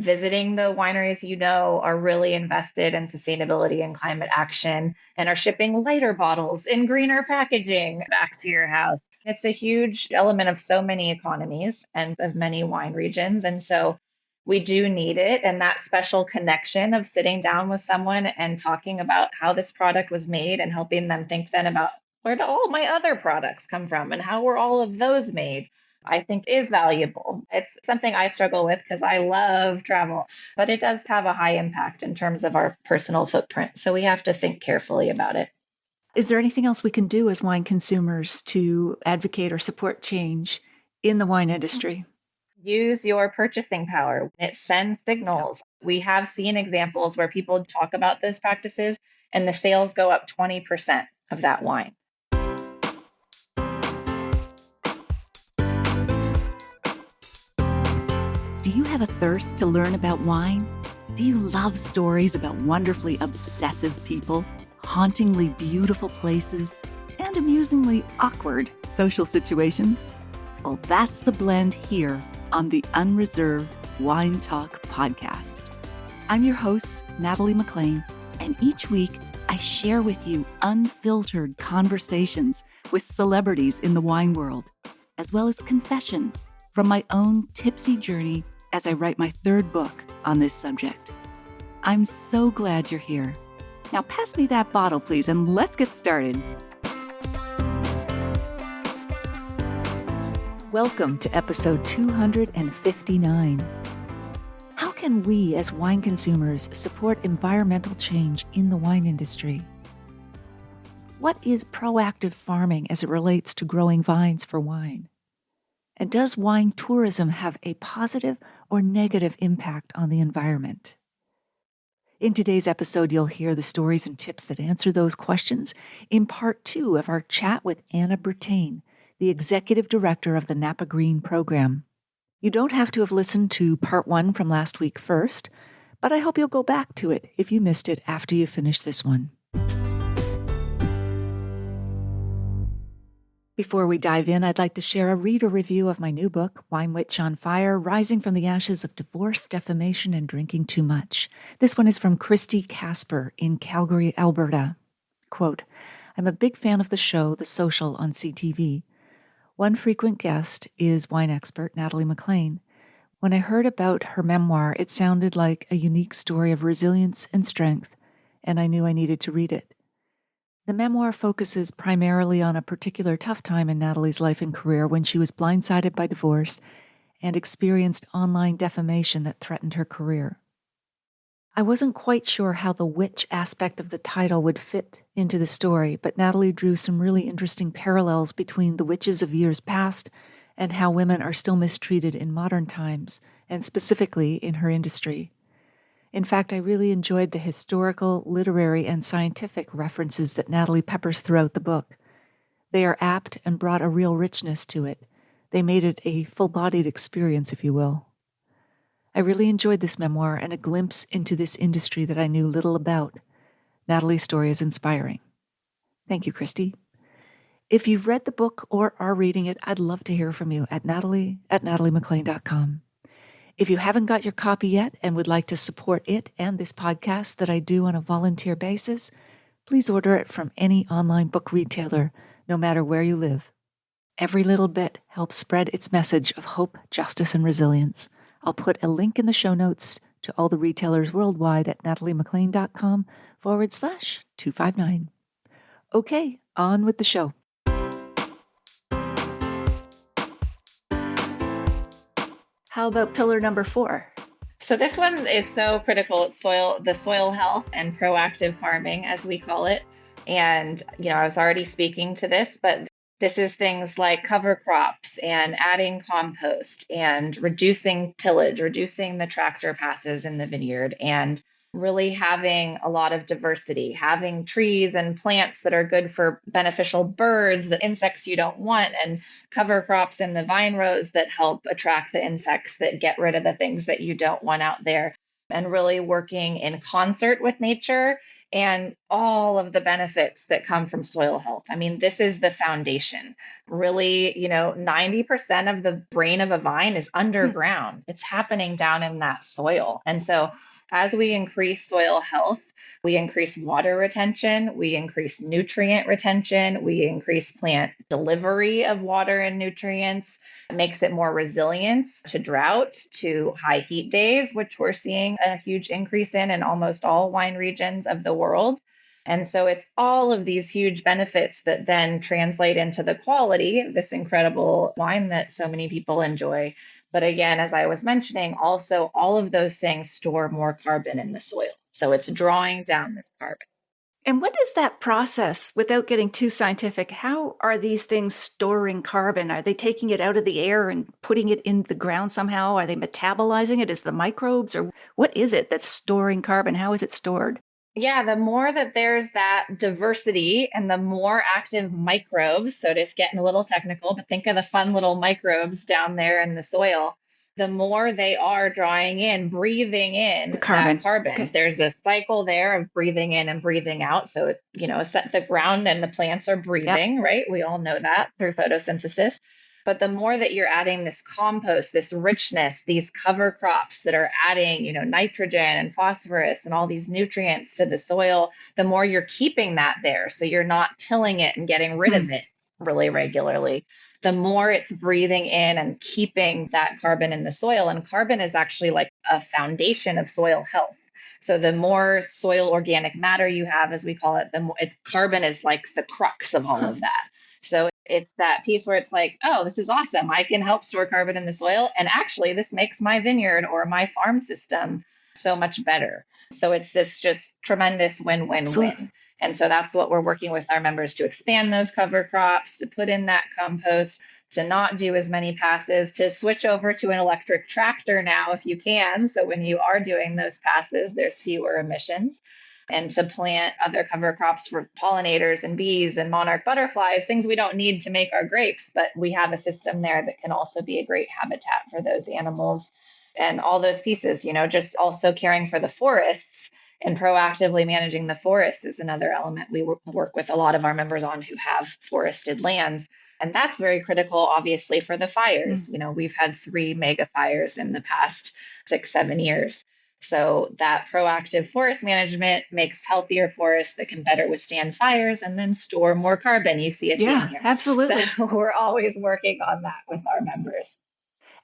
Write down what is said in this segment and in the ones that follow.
visiting the wineries are really invested in sustainability and climate action and are shipping lighter bottles in greener packaging back to your house. It's a huge element of so many economies and of many wine regions. And so we do need it. And that special connection of sitting down with someone and talking about how this product was made and helping them think then about where do all my other products come from and how were all of those made, I think is valuable. It's something I struggle with because I love travel, but it does have a high impact in terms of our personal footprint. So we have to think carefully about it. Is there anything else we can do as wine consumers to advocate or support change in the wine industry? Use your purchasing power. It sends signals. We have seen examples where people talk about those practices and the sales go up 20% of that wine. Do you have a thirst to learn about wine? Do you love stories about wonderfully obsessive people, hauntingly beautiful places, and amusingly awkward social situations? Well, that's the blend here on the Unreserved Wine Talk podcast. I'm your host, Natalie McLean, and each week I share with you unfiltered conversations with celebrities in the wine world, as well as confessions from my own tipsy journey as I write my third book on this subject. I'm so glad you're here. Now pass me that bottle, please, and let's get started. Welcome to episode 259. How can we as wine consumers support environmental change in the wine industry? What is proactive farming as it relates to growing vines for wine? And does wine tourism have a positive or negative impact on the environment? In today's episode, you'll hear the stories and tips that answer those questions in part 2 of our chat with Anna Brittain, the Executive Director of the Napa Green Program. You don't have to have listened to part 1 from last week first, but I hope you'll go back to it if you missed it after you finish this one. Before we dive in, I'd like to share a reader review of my new book, Wine Witch on Fire, Rising from the Ashes of Divorce, Defamation, and Drinking Too Much. This one is from Christy Casper in Calgary, Alberta. Quote, I'm a big fan of the show, The Social, on CTV. One frequent guest is wine expert Natalie McLean. When I heard about her memoir, it sounded like a unique story of resilience and strength, and I knew I needed to read it. The memoir focuses primarily on a particular tough time in Natalie's life and career when she was blindsided by divorce and experienced online defamation that threatened her career. I wasn't quite sure how the witch aspect of the title would fit into the story, but Natalie drew some really interesting parallels between the witches of years past and how women are still mistreated in modern times, and specifically in her industry. In fact, I really enjoyed the historical, literary, and scientific references that Natalie peppers throughout the book. They are apt and brought a real richness to it. They made it a full-bodied experience, if you will. I really enjoyed this memoir and a glimpse into this industry that I knew little about. Natalie's story is inspiring. Thank you, Christy. If you've read the book or are reading it, I'd love to hear from you at natalie@nataliemclean.com. If you haven't got your copy yet and would like to support it and this podcast that I do on a volunteer basis, please order it from any online book retailer, no matter where you live. Every little bit helps spread its message of hope, justice, and resilience. I'll put a link in the show notes to all the retailers worldwide at nataliemclean.com/259. Okay, on with the show. How about pillar number 4? So this one is so critical. It's the soil health and proactive farming, as we call it. And, I was already speaking to this, but this is things like cover crops and adding compost and reducing tillage, reducing the tractor passes in the vineyard, and really having a lot of diversity, having trees and plants that are good for beneficial birds, the insects you don't want, and cover crops in the vine rows that help attract the insects that get rid of the things that you don't want out there. and really working in concert with nature and all of the benefits that come from soil health. I mean, this is the foundation. Really, 90% of the brain of a vine is underground. It's happening down in that soil. And so as we increase soil health, we increase water retention, we increase nutrient retention, we increase plant delivery of water and nutrients. It makes it more resilient to drought, to high heat days, which we're seeing a huge increase in almost all wine regions of the world. And so it's all of these huge benefits that then translate into the quality of this incredible wine that so many people enjoy. But again, as I was mentioning, also all of those things store more carbon in the soil. So it's drawing down this carbon. And what is that process, without getting too scientific? How are these things storing carbon? Are they taking it out of the air and putting it in the ground somehow? Are they metabolizing it as the microbes? Or what is it that's storing carbon? How is it stored? Yeah, the more that there's that diversity and the more active microbes, so it's getting a little technical, but think of the fun little microbes down there in the soil, the more they are drawing in, breathing in The that carbon. carbon. Okay. There's a cycle there of breathing in and breathing out. So, set the ground and the plants are breathing, right? We all know that through photosynthesis. But the more that you're adding this compost, this richness, these cover crops that are adding, nitrogen and phosphorus and all these nutrients to the soil, the more you're keeping that there. So you're not tilling it and getting rid of it really regularly. The more it's breathing in and keeping that carbon in the soil. And carbon is actually like a foundation of soil health. So the more soil organic matter you have, as we call it, the more carbon is like the crux of all of that. So it's that piece where it's like, oh, this is awesome. I can help store carbon in the soil. And actually, this makes my vineyard or my farm system so much better. So it's this just tremendous win-win-win. And so that's what we're working with our members to expand those cover crops, to put in that compost, to not do as many passes, to switch over to an electric tractor now if you can. So when you are doing those passes, there's fewer emissions. And to plant other cover crops for pollinators and bees and monarch butterflies, things we don't need to make our grapes, but we have a system there that can also be a great habitat for those animals and all those pieces, just also caring for the forests and proactively managing the forests is another element we work with a lot of our members on who have forested lands. And that's very critical, obviously, for the fires. We've had 3 mega fires in the past 6-7 years. So that proactive forest management makes healthier forests that can better withstand fires and then store more carbon. You see a theme here. Absolutely. So we're always working on that with our members.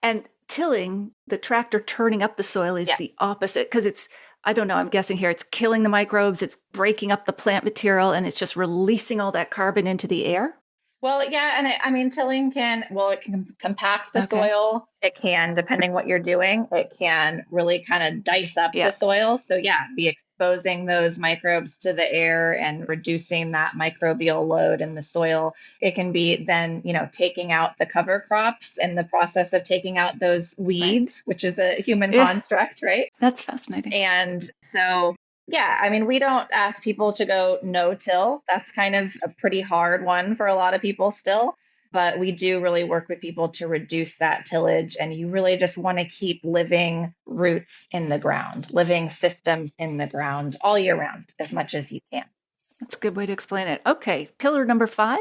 And tilling, the tractor turning up the soil, is the opposite, because it's, I don't know, I'm guessing here, it's killing the microbes, it's breaking up the plant material, and it's just releasing all that carbon into the air? Well, yeah. And tilling it can compact the soil. It can, depending what you're doing, it can really kind of dice up the soil. So be exposing those microbes to the air and reducing that microbial load in the soil. It can be then, taking out the cover crops and the process of taking out those weeds, which is a human construct, right? That's fascinating. And so we don't ask people to go no-till. That's kind of a pretty hard one for a lot of people still. But we do really work with people to reduce that tillage. And you really just want to keep living roots in the ground, living systems in the ground all year round as much as you can. That's a good way to explain it. Okay, pillar number 5.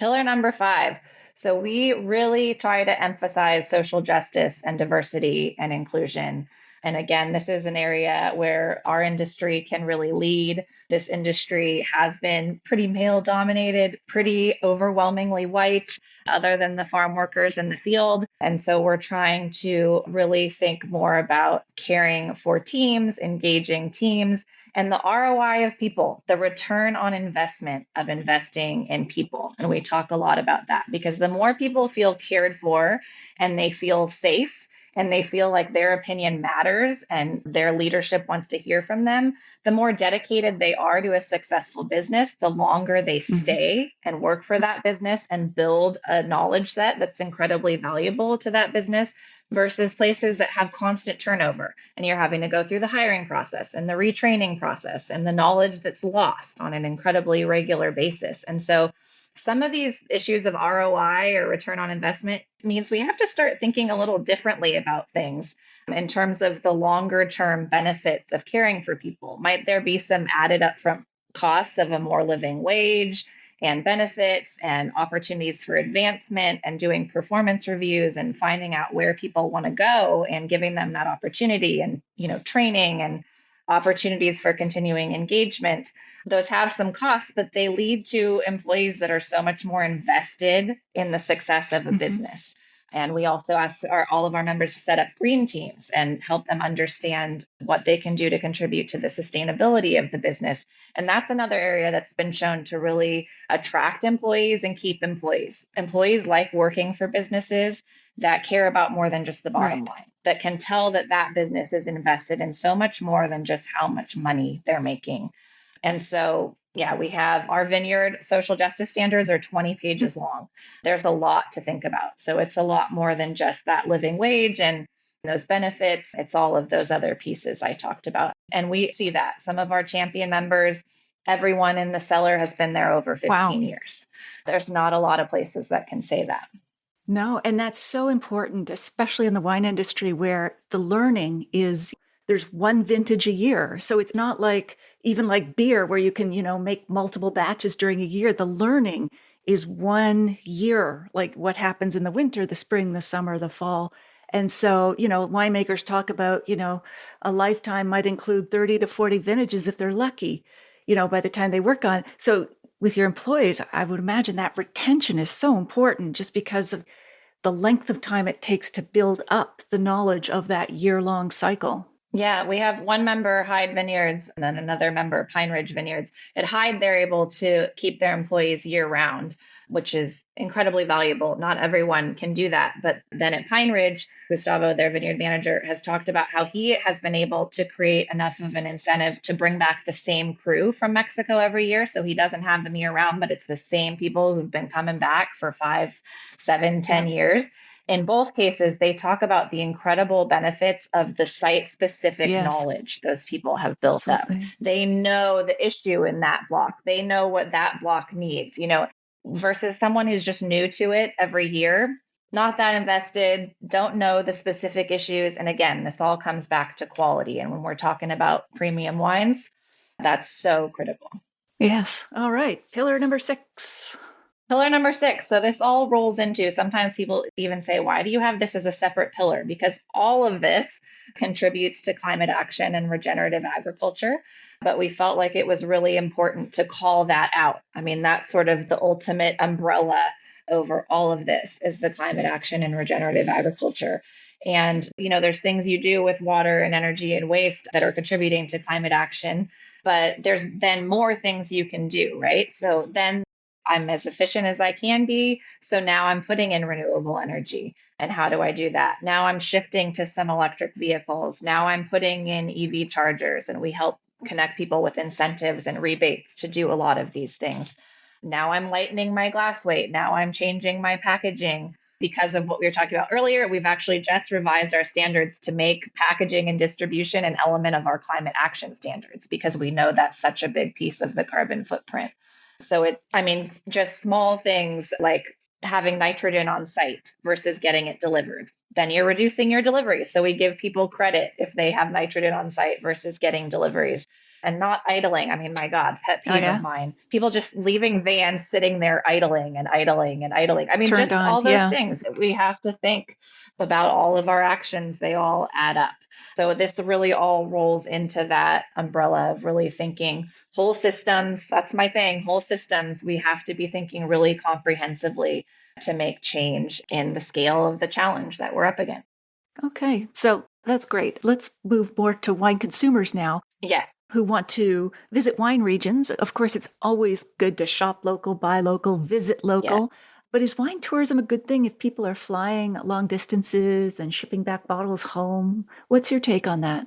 Pillar number 5. So we really try to emphasize social justice and diversity and inclusion. And again, this is an area where our industry can really lead. This industry has been pretty male dominated, pretty overwhelmingly white, other than the farm workers in the field. And so we're trying to really think more about caring for teams, engaging teams, and the ROI of people, the return on investment of investing in people. And we talk a lot about that because the more people feel cared for and they feel safe, and they feel like their opinion matters and their leadership wants to hear from them, the more dedicated they are to a successful business, the longer they stay and work for that business and build a knowledge set that's incredibly valuable to that business versus places that have constant turnover. And you're having to go through the hiring process and the retraining process and the knowledge that's lost on an incredibly regular basis. And so Some of these issues of ROI or return on investment means we have to start thinking a little differently about things in terms of the longer term benefits of caring for people. Might there be some added upfront costs of a more living wage and benefits and opportunities for advancement and doing performance reviews and finding out where people want to go and giving them that opportunity and, training and opportunities for continuing engagement. Those have some costs, but they lead to employees that are so much more invested in the success of a business. And we also ask all of our members to set up green teams and help them understand what they can do to contribute to the sustainability of the business. And that's another area that's been shown to really attract employees and keep employees. Employees like working for businesses that care about more than just the bottom line, that can tell that that business is invested in so much more than just how much money they're making. And so, yeah, we have our vineyard social justice standards are 20 pages long. There's a lot to think about. So it's a lot more than just that living wage and those benefits. It's all of those other pieces I talked about. And we see that some of our champion members, everyone in the cellar has been there over 15 years. There's not a lot of places that can say that. No, and that's so important, especially in the wine industry where the learning is there's one vintage a year. So it's not like even like beer where you can, make multiple batches during a year. The learning is 1 year, like what happens in the winter, the spring, the summer, the fall. And so, winemakers talk about, a lifetime might include 30 to 40 vintages if they're lucky, by the time they work on it. So with your employees, I would imagine that retention is so important just because of the length of time it takes to build up the knowledge of that year-long cycle. Yeah, we have one member, Hyde Vineyards, and then another member, Pine Ridge Vineyards. At Hyde, they're able to keep their employees year round, which is incredibly valuable. Not everyone can do that. But then at Pine Ridge, Gustavo, their vineyard manager, has talked about how he has been able to create enough of an incentive to bring back the same crew from Mexico every year. So he doesn't have them year round, but it's the same people who've been coming back for 5, 7, 10 years. In both cases, they talk about the incredible benefits of the site-specific knowledge those people have built up. They know the issue in that block. They know what that block needs, versus someone who's just new to it every year, not that invested, don't know the specific issues. And again, this all comes back to quality. And when we're talking about premium wines, that's so critical. Yes. All right. Pillar number 6. Pillar number 6. So this all rolls into, sometimes people even say, why do you have this as a separate pillar? Because all of this contributes to climate action and regenerative agriculture. But we felt like it was really important to call that out. I mean, that's sort of the ultimate umbrella over all of this is the climate action and regenerative agriculture. And, there's things you do with water and energy and waste that are contributing to climate action, but there's then more things you can do, right? So then I'm as efficient as I can be. So now I'm putting in renewable energy. And how do I do that? Now I'm shifting to some electric vehicles. Now I'm putting in EV chargers, and we help connect people with incentives and rebates to do a lot of these things. Now I'm lightening my glass weight. Now I'm changing my packaging. Because of what we were talking about earlier, we've actually just revised our standards to make packaging and distribution an element of our climate action standards, because we know that's such a big piece of the carbon footprint. So it's, just small things like having nitrogen on site versus getting it delivered. Then you're reducing your deliveries. So we give people credit if they have nitrogen on site versus getting deliveries. And not idling. My God, pet peeve of mine. People just leaving vans sitting there idling and idling and idling. Just all those things. We have to think about all of our actions. They all add up. So this really all rolls into that umbrella of really thinking whole systems. That's my thing. Whole systems. We have to be thinking really comprehensively to make change in the scale of the challenge that we're up against. Okay. So that's great. Let's move more to wine consumers now. Yes. Who want to visit wine regions. Of course, it's always good to shop local, buy local, visit local. Yeah. But is wine tourism a good thing if people are flying long distances and shipping back bottles home? What's your take on that?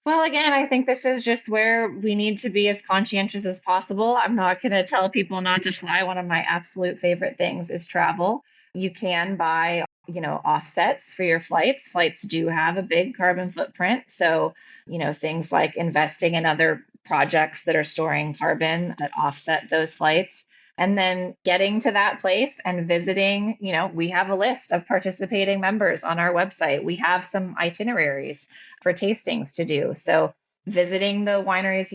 Well, again, I think this is just where we need to be as conscientious as possible. I'm not going to tell people not to fly. One of my absolute favorite things is travel. You can buy offsets for your flights. Flights do have a big carbon footprint. So, things like investing in other projects that are storing carbon that offset those flights. And then getting to that place and visiting, we have a list of participating members on our website. We have some itineraries for tastings to do. So visiting the wineries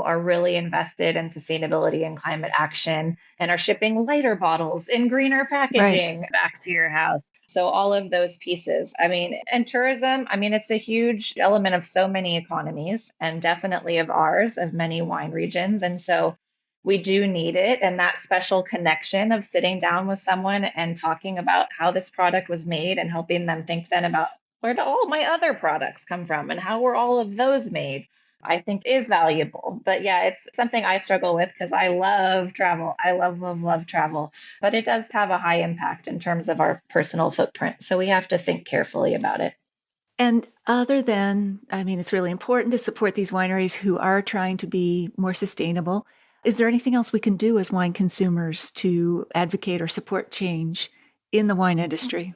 are really invested in sustainability and climate action and are shipping lighter bottles in greener Right. packaging back to your house. So all of those pieces. I mean, and tourism, it's a huge element of so many economies and definitely of ours, of many wine regions. And so we do need it. And that special connection of sitting down with someone and talking about how this product was made and helping them think then about where do all my other products come from and how were all of those made, I think is valuable. But yeah, it's something I struggle with because I love travel. I love, love, love travel. But it does have a high impact in terms of our personal footprint. So we have to think carefully about it. And other than, it's really important to support these wineries who are trying to be more sustainable. Is there anything else we can do as wine consumers to advocate or support change in the wine industry?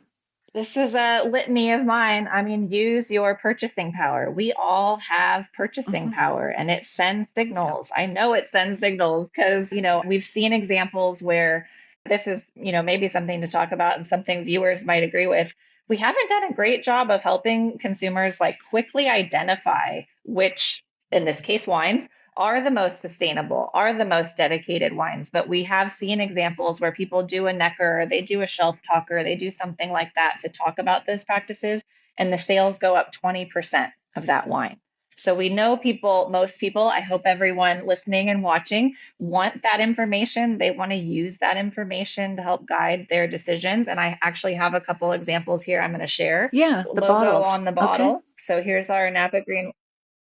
This is a litany of mine. Use your purchasing power. We all have purchasing power and it sends signals. I know it sends signals because, we've seen examples where this is, maybe something to talk about and something viewers might agree with. We haven't done a great job of helping consumers quickly identify which, in this case, wines are the most sustainable, are the most dedicated wines. But we have seen examples where people do a necker, they do a shelf talker, they do something like that to talk about those practices, and the sales go up 20% of that wine. So we know most people, I hope everyone listening and watching want that information. They want to use that information to help guide their decisions. And I actually have a couple examples here I'm going to share. Yeah, the Logo bottles. on the bottle. Okay. So here's our Napa Green.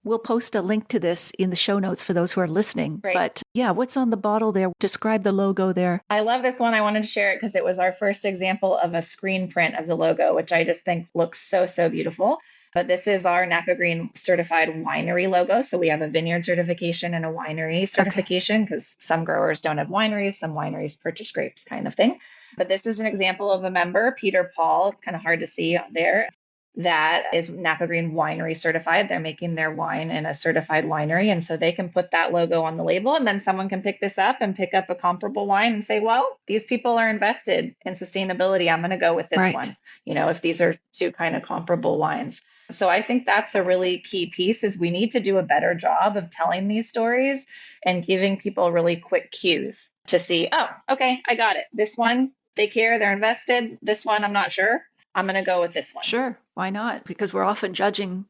We'll post a link to this in the show notes for those who are listening. Right. But yeah, what's on the bottle there? Describe the logo there. I love this one. I wanted to share it because it was our first example of a screen print of the logo, which I just think looks so, so beautiful. But this is our Napa Green certified winery logo. So we have a vineyard certification and a winery certification because some growers don't have wineries, some wineries purchase grapes kind of thing. But this is an example of a member, Peter Paul, kind of hard to see there. That is Napa Green Winery certified. They're making their wine in a certified winery. And so they can put that logo on the label and then someone can pick this up and pick up a comparable wine and say, well, these people are invested in sustainability. I'm going to go with this one, if these are two kind of comparable wines. So I think that's a really key piece is we need to do a better job of telling these stories and giving people really quick cues to see, oh, okay, I got it. This one, they care, they're invested. This one, I'm not sure. I'm going to go with this one. Sure. Why not? Because we're often judging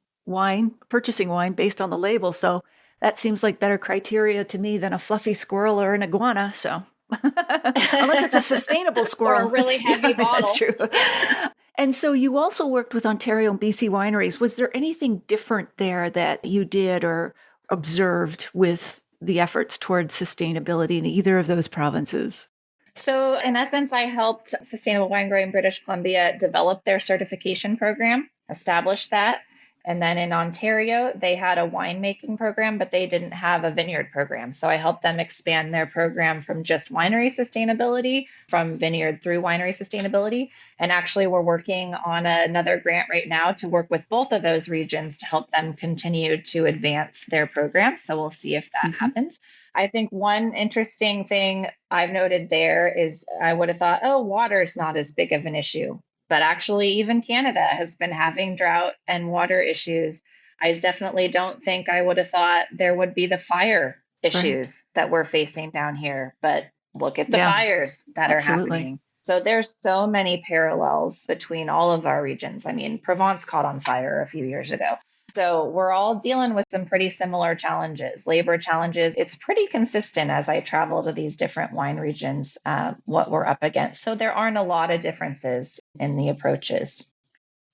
purchasing wine based on the label. So that seems like better criteria to me than a fluffy squirrel or an iguana. So unless it's a sustainable squirrel. Or a really heavy bottle. That's true. And so you also worked with Ontario and BC wineries. Was there anything different there that you did or observed with the efforts towards sustainability in either of those provinces? So in essence, I helped Sustainable Wine Growing British Columbia develop their certification program, establish that. And then in Ontario, they had a winemaking program, but they didn't have a vineyard program. So I helped them expand their program from just winery sustainability, from vineyard through winery sustainability. And actually, we're working on another grant right now to work with both of those regions to help them continue to advance their program. So we'll see if that happens. I think one interesting thing I've noted there is I would have thought, oh, water's not as big of an issue. But actually, even Canada has been having drought and water issues. I definitely don't think I would have thought there would be the fire issues that we're facing down here. But look at the fires that are happening. So there's so many parallels between all of our regions. Provence caught on fire a few years ago. So we're all dealing with some pretty similar challenges, labor challenges. It's pretty consistent as I travel to these different wine regions, what we're up against. So there aren't a lot of differences in the approaches.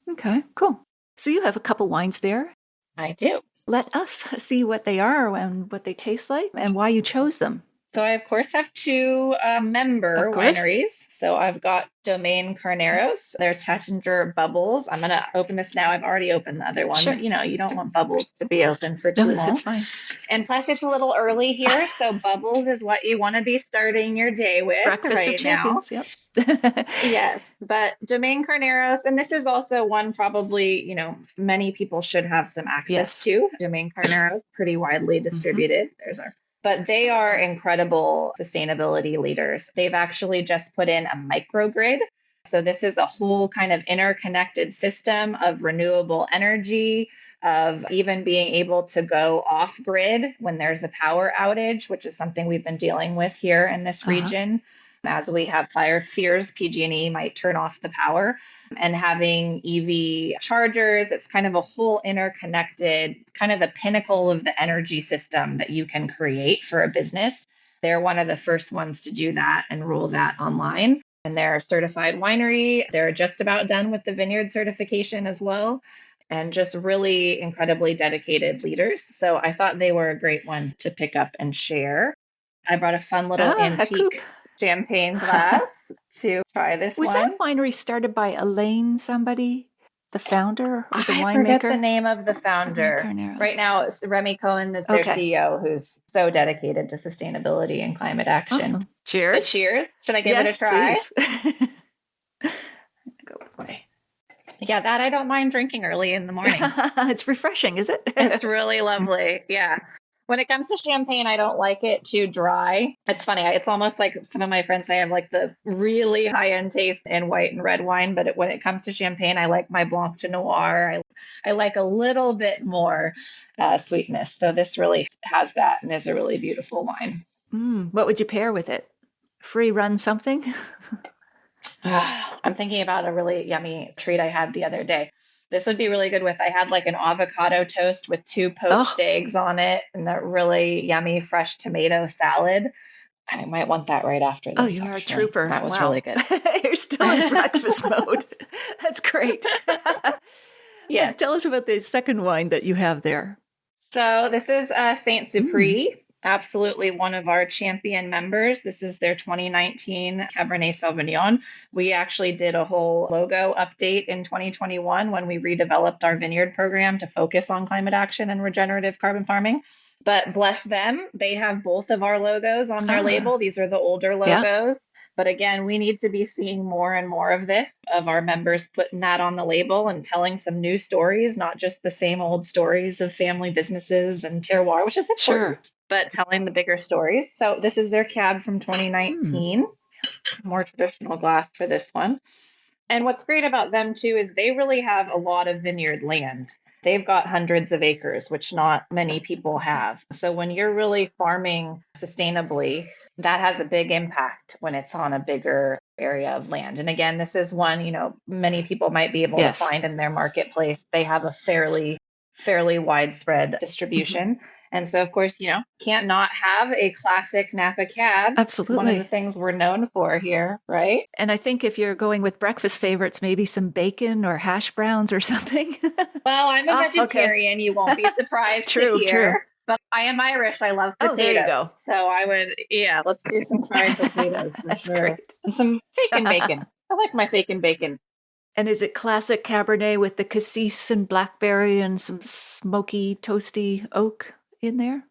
Okay, cool. So you have a couple wines there. I do. Let us see what they are and what they taste like and why you chose them. So I, of course, have two member wineries. So I've got Domaine Carneros. They're Tattinger Bubbles. I'm going to open this now. I've already opened the other one. Sure. But, you don't want bubbles to be open for too long. That's fine. And plus, it's a little early here. So bubbles is what you want to be starting your day with Breakfast right of champions, now. Yep. Yes. But Domaine Carneros, and this is also one probably, many people should have some access to. Domaine Carneros, pretty widely distributed. There's our but they are incredible sustainability leaders. They've actually just put in a microgrid. So this is a whole kind of interconnected system of renewable energy, of even being able to go off grid when there's a power outage, which is something we've been dealing with here in this region. As we have fire fears, PG&E might turn off the power. And having EV chargers, it's kind of a whole interconnected, kind of the pinnacle of the energy system that you can create for a business. They're one of the first ones to do that and roll that online. And they're a certified winery. They're just about done with the vineyard certification as well. And just really incredibly dedicated leaders. So I thought they were a great one to pick up and share. I brought a fun little antique champagne glass to try this Was one. that winery started by Elaine somebody, the founder or the winemaker? I forget the name of the founder. Right now, Remy Cohen is their CEO, who's so dedicated to sustainability and climate action. Awesome. Cheers. But cheers. Should I give it a try? Please. Go away. Yeah, that I don't mind drinking early in the morning. It's refreshing, is it? It's really lovely. Yeah. When it comes to champagne, I don't like it too dry. It's funny. It's almost like some of my friends say I have like the really high-end taste in white and red wine. But when it comes to champagne, I like my Blanc de Noir. I like a little bit more sweetness. So this really has that and is a really beautiful wine. What would you pair with it? Free run something? I'm thinking about a really yummy treat I had the other day. This would be really good with, I had like an avocado toast with 2 poached eggs on it and that really yummy fresh tomato salad. I might want that right after this. Oh, you're a trooper. That was really good. You're still in breakfast mode. That's great. Yeah. Tell us about the second wine that you have there. So this is Saint Supré. Absolutely one of our champion members. This is their 2019 Cabernet Sauvignon. We actually did a whole logo update in 2021 when we redeveloped our vineyard program to focus on climate action and regenerative carbon farming. But bless them, they have both of our logos on their label. These are the older logos. But again, we need to be seeing more and more of this, of our members putting that on the label and telling some new stories, not just the same old stories of family businesses and terroir, which is important, but telling the bigger stories. So this is their cab from 2019, more traditional glass for this one. And what's great about them too is they really have a lot of vineyard land. They've got hundreds of acres, which not many people have. So when you're really farming sustainably, that has a big impact when it's on a bigger area of land. And again, this is one, many people might be able to find in their marketplace. They have a fairly widespread distribution. And so, of course, can't not have a classic Napa cab. Absolutely. It's one of the things we're known for here, right? And I think if you're going with breakfast favorites, maybe some bacon or hash browns or something. Well, I'm a vegetarian. Okay. You won't be surprised to hear. True. But I am Irish. I love potatoes. There you go. So I would, let's do some fried potatoes for That's sure. Great. And some fake and bacon. I like my fake and bacon. And is it classic Cabernet with the cassis and blackberry and some smoky, toasty oak in there?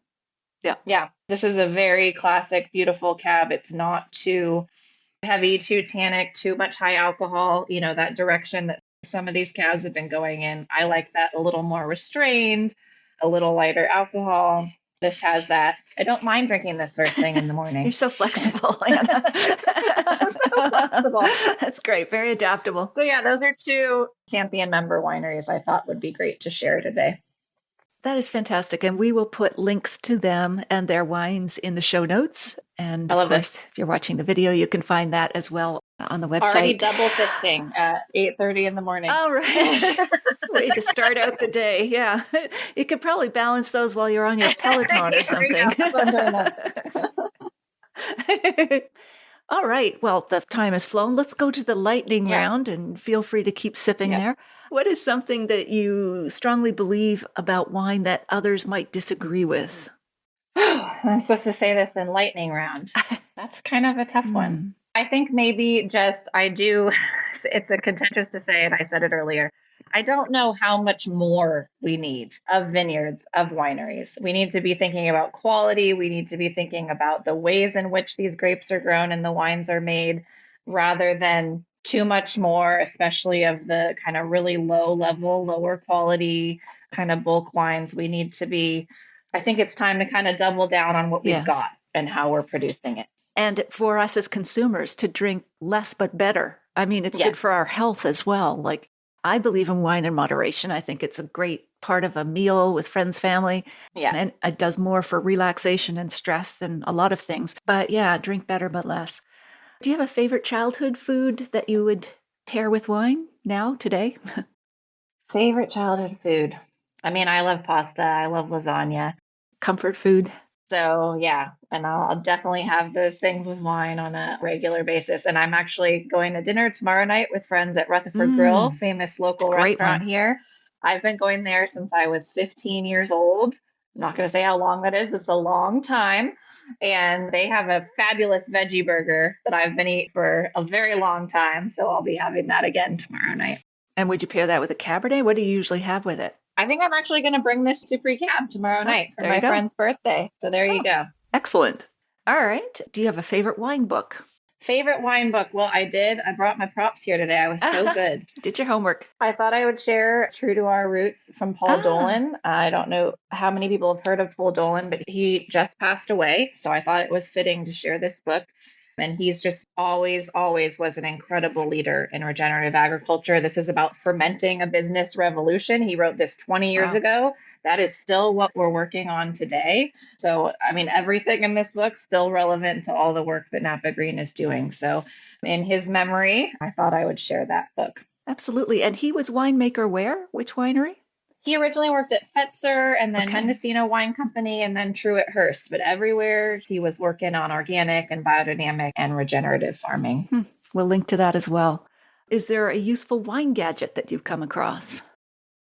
Yeah. This is a very classic, beautiful cab. It's not too heavy, too tannic, too much high alcohol, that direction that some of these cabs have been going in. I like that a little more restrained, a little lighter alcohol. This has that. I don't mind drinking this first thing in the morning. You're so flexible, Anna. I'm so flexible. That's great. Very adaptable. So those are 2 champion member wineries I thought would be great to share today. That is fantastic. And we will put links to them and their wines in the show notes. And I love of course, if you're watching the video, you can find that as well on the website. Already double fisting at 8:30 in the morning. All right. Way to start out the day. Yeah. You could probably balance those while you're on your Peloton or something. All right. Well, the time has flown. Let's go to the lightning round and feel free to keep sipping there. What is something that you strongly believe about wine that others might disagree with? I'm supposed to say this in lightning round. That's kind of a tough one. I think maybe it's a contentious to say, and I said it earlier. I don't know how much more we need of vineyards, of wineries. We need to be thinking about quality. We need to be thinking about the ways in which these grapes are grown and the wines are made, rather than too much more, especially of the kind of really low level, lower quality kind of bulk wines. We need to be, I think it's time to kind of double down on what we've Yes. got and how we're producing it. And for us as consumers to drink less but better. I mean, it's Yes. good for our health as well. Like, I believe in wine in moderation. I think it's a great part of a meal with friends, family. Yeah. And it does more for relaxation and stress than a lot of things. But yeah, drink better but less. Do you have a favorite childhood food that you would pair with wine now, today? Favorite childhood food. I mean, I love pasta. I love lasagna. Comfort food? So yeah, and I'll definitely have those things with wine on a regular basis. And I'm actually going to dinner tomorrow night with friends at Rutherford Grill, famous It's a local great restaurant one. here. I've been going there since I was 15 years old. I'm not going to say how long that is, but it's a long time. And they have a fabulous veggie burger that I've been eating for a very long time. So I'll be having that again tomorrow night. And would you pair that with a Cabernet? What do you usually have with it? I think I'm actually going to bring this to pre-cab tomorrow night for there you my go. friend's birthday. So there you go. Excellent. All right. Do you have a favorite wine book? Favorite wine book? Well, I did. I brought my props here today. I was so good. Did your homework. I thought I would share True to Our Roots from Paul Dolan. I don't know how many people have heard of Paul Dolan, but he just passed away. So I thought it was fitting to share this book. And he's just always was an incredible leader in regenerative agriculture. This is about fermenting a business revolution. He wrote this 20 years ago. That is still what we're working on today. So, I mean, everything in this book still relevant to all the work that Napa Green is doing. So in his memory, I thought I would share that book. Absolutely. And he was winemaker where? Which winery? He originally worked at Fetzer and then Mendocino Wine Company and then Truett Hearst. But everywhere he was working on organic and biodynamic and regenerative farming. We'll link to that as well. Is there a useful wine gadget that you've come across?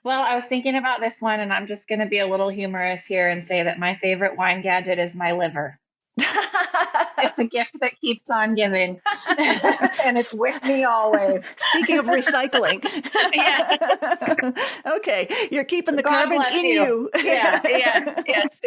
Well, I was thinking about this one, and I'm just going to be a little humorous here and say that my favorite wine gadget is my liver. It's a gift that keeps on giving, and it's with me always. Speaking of recycling. Yes. Okay, you're keeping the God carbon in you. Yes.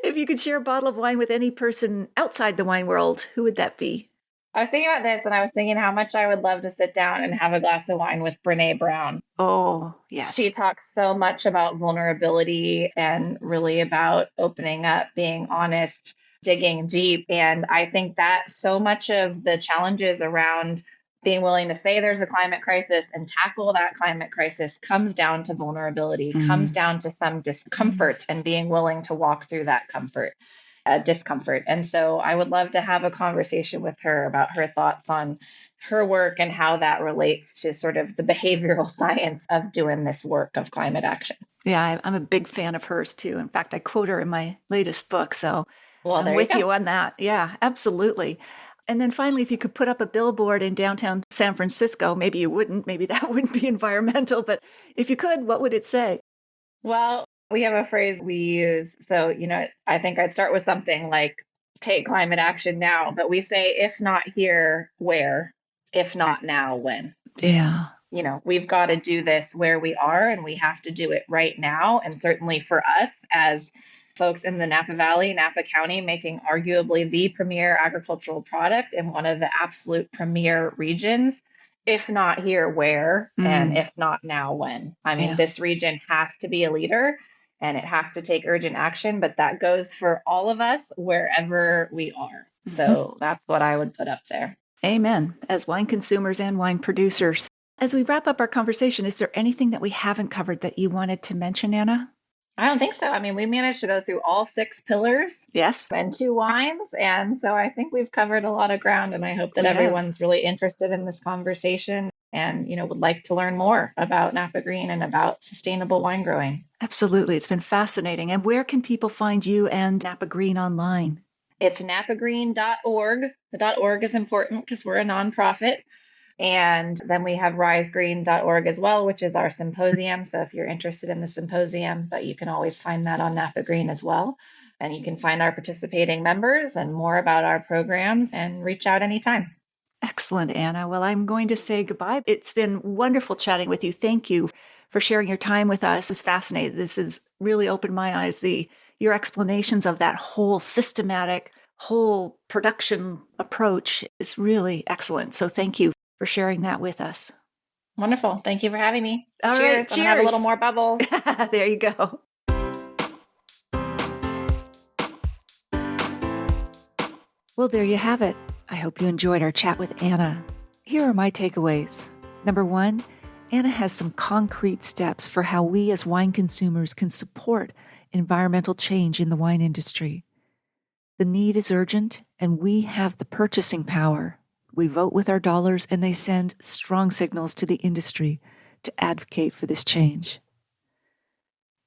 If you could share a bottle of wine with any person outside the wine world, who would that be? I was thinking about this, and I was thinking how much I would love to sit down and have a glass of wine with Brene Brown. Oh, yes. She talks so much about vulnerability and really about opening up, being honest, digging deep. And I think that so much of the challenges around being willing to say there's a climate crisis and tackle that climate crisis comes down to vulnerability, comes down to some discomfort and being willing to walk through that discomfort. And so I would love to have a conversation with her about her thoughts on her work and how that relates to sort of the behavioral science of doing this work of climate action. Yeah, I'm a big fan of hers too. In fact, I quote her in my latest book. So I'm with you on that. Yeah, absolutely. And then finally, if you could put up a billboard in downtown San Francisco, maybe you wouldn't, maybe that wouldn't be environmental, but if you could, what would it say? Well, we have a phrase we use. So, I think I'd start with something like take climate action now, but we say, if not here, where? If not now, when? Yeah. We've got to do this where we are, and we have to do it right now. And certainly for us as folks in the Napa Valley, Napa County, making arguably the premier agricultural product in one of the absolute premier regions, if not here, where? And if not now, when? I mean, this region has to be a leader and it has to take urgent action, but that goes for all of us wherever we are. So that's what I would put up there. Amen. As wine consumers and wine producers. As we wrap up our conversation, is there anything that we haven't covered that you wanted to mention, Anna? I don't think so. I mean, we managed to go through all 6 pillars. Yes. And 2 wines. And so I think we've covered a lot of ground, and I hope that everyone's really interested in this conversation and, would like to learn more about Napa Green and about sustainable wine growing. Absolutely. It's been fascinating. And where can people find you and Napa Green online? It's napagreen.org. The .org is important because we're a nonprofit. And then we have risegreen.org as well, which is our symposium. So if you're interested in the symposium, but you can always find that on Napa Green as well. And you can find our participating members and more about our programs and reach out anytime. Excellent, Anna. Well, I'm going to say goodbye. It's been wonderful chatting with you. Thank you for sharing your time with us. It was fascinating. This has really opened my eyes. Your explanations of that whole systematic, whole production approach is really excellent. So thank you for sharing that with us. Wonderful. Thank you for having me. All cheers. Right, cheers. I'm gonna have a little more bubbles. There you go. Well, there you have it. I hope you enjoyed our chat with Anna. Here are my takeaways. Number 1, Anna has some concrete steps for how we as wine consumers can support environmental change in the wine industry. The need is urgent, and we have the purchasing power. We vote with our dollars, and they send strong signals to the industry to advocate for this change.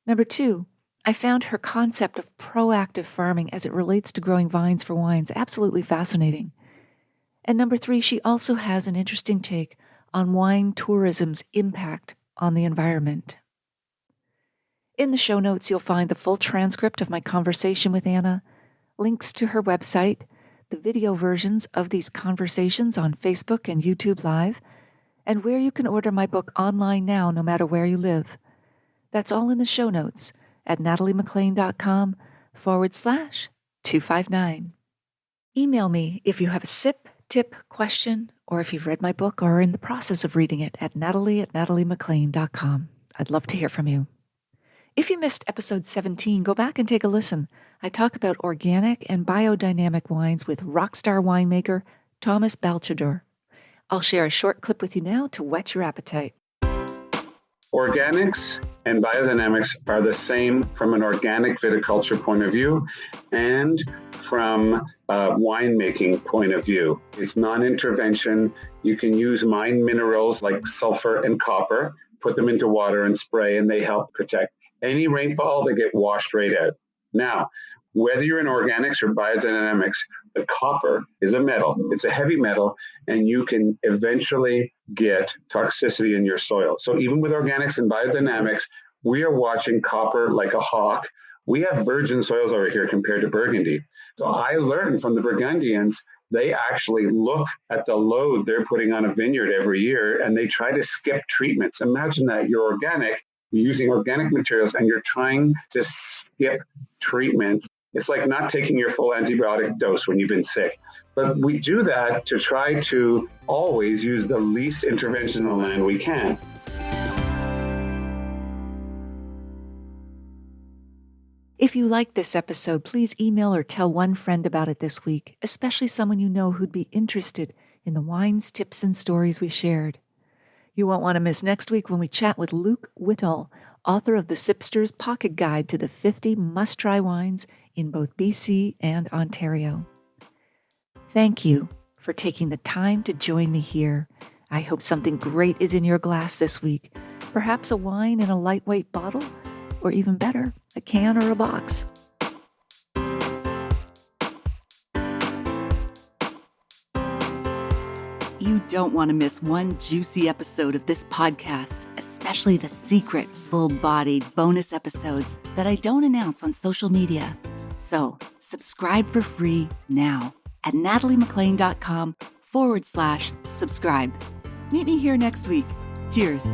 Number 2, I found her concept of proactive farming as it relates to growing vines for wines absolutely fascinating. And number 3, she also has an interesting take on wine tourism's impact on the environment. In the show notes, you'll find the full transcript of my conversation with Anna, links to her website, the video versions of these conversations on Facebook and YouTube Live, and where you can order my book online now, no matter where you live. That's all in the show notes at nataliemaclean.com/259. Email me if you have a sip, tip, question, or if you've read my book or are in the process of reading it at natalie@nataliemaclean.com. I'd love to hear from you. If you missed episode 17, go back and take a listen. I talk about organic and biodynamic wines with rockstar winemaker Thomas Balchador. I'll share a short clip with you now to whet your appetite. Organics and biodynamics are the same from an organic viticulture point of view and from a winemaking point of view. It's non-intervention. You can use mine minerals like sulfur and copper, put them into water and spray, and they help protect any rainfall. They get washed right out. Now, whether you're in organics or biodynamics, the copper is a metal. It's a heavy metal, and you can eventually get toxicity in your soil. So even with organics and biodynamics, we are watching copper like a hawk. We have virgin soils over here compared to Burgundy. So I learned from the Burgundians, they actually look at the load they're putting on a vineyard every year, and they try to skip treatments. Imagine that you're organic, you're using organic materials, and you're trying to skip treatments. It's like not taking your full antibiotic dose when you've been sick. But we do that to try to always use the least intervention on land we can. If you liked this episode, please email or tell one friend about it this week, especially someone you know who'd be interested in the wines, tips, and stories we shared. You won't want to miss next week when we chat with Luke Whitall, author of the Sipster's Pocket Guide to the 50 must-try wines in both BC and Ontario. Thank you for taking the time to join me here. I hope something great is in your glass this week. Perhaps a wine in a lightweight bottle, or even better, a can or a box. You don't want to miss one juicy episode of this podcast, especially the secret, full-bodied bonus episodes that I don't announce on social media. So, subscribe for free now at nataliemaclean.com/subscribe. Meet me here next week. Cheers.